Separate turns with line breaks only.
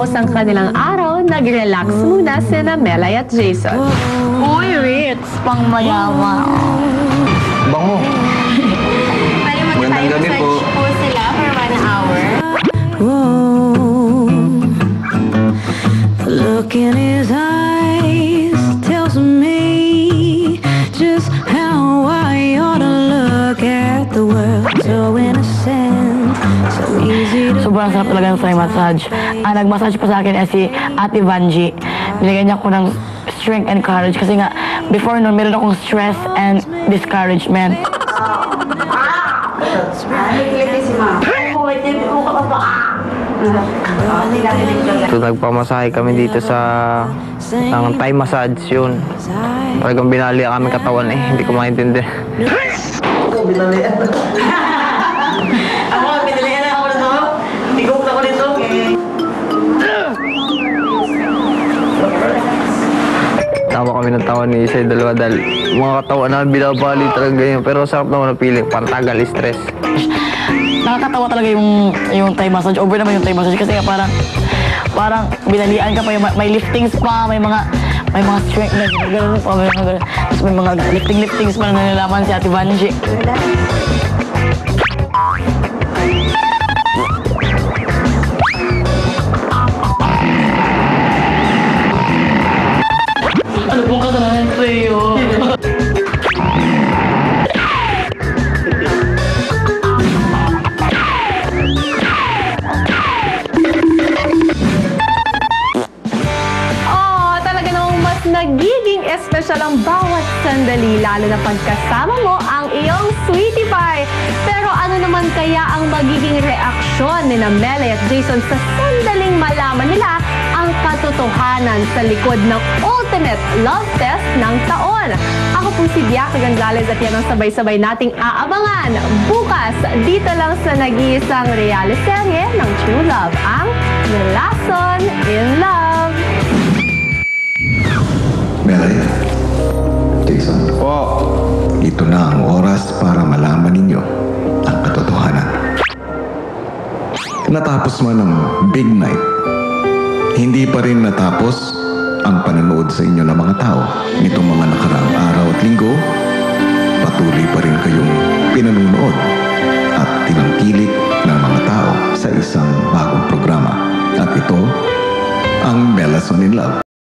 matapos ang kanilang araw, nag-relax muna sina Melay at Jason.
Uy, Ritz, pang mayawa.
Bango. Magandang gabi po.
Po sila for 1 hour.
Look in his eyes tells me just how I ought to look at the world. So innocent, so easy to...
Sobrang sarap talaga ng Thai massage. Nag-massage pa sa akin si Ate Vanji. Binigyan niya ako ng strength and courage kasi nga before noon meron akong stress and discouragement.
So, nagpamasahe kami dito sa ng Thai massage yun. Talagang binali kami katawan eh. Hindi ko maintindihan. Binalian.
Ako, pinalian ako nito. Tigok ako nito.
Tawa kami ng tawa ni isa dalawa dahil mga katawan na binabali talaga ganyan. Pero sarap naman ang feeling. Pantagal, stress.
Nakakatawa talaga yung Thai massage. Over naman yung Thai massage kasi nga parang binalian ka pa, may liftings pa, may mga strength na gano'n pa, may mga gano'n. Tapos may mga liftings pa na nalalaman si Ate Vanji. Ano pong kasalanan sa'yo?
Nagiging espesyal ang bawat sandali, lalo na pagkasama mo ang iyong sweetie pie. Pero ano naman kaya ang magiging reaksyon ni Melay at Jason sa sandaling malaman nila ang katotohanan sa likod ng ultimate love test ng taon? Ako po si Bianca Gonzalez at yan ang sabay-sabay nating aabangan bukas dito lang sa nag-iisang reality serye ng True Love, ang Relason in Love.
Melay, Jason.
Po.
Ito na ang oras para malaman ninyo ang katotohanan. Natapos man ang big night, hindi pa rin natapos ang panonood sa inyo ng mga tao. Nitong mga nakaraang araw at linggo, patuloy pa rin kayong pinanunood at tinangkilik ng mga tao sa isang bagong programa. At ito ang Relason in Love.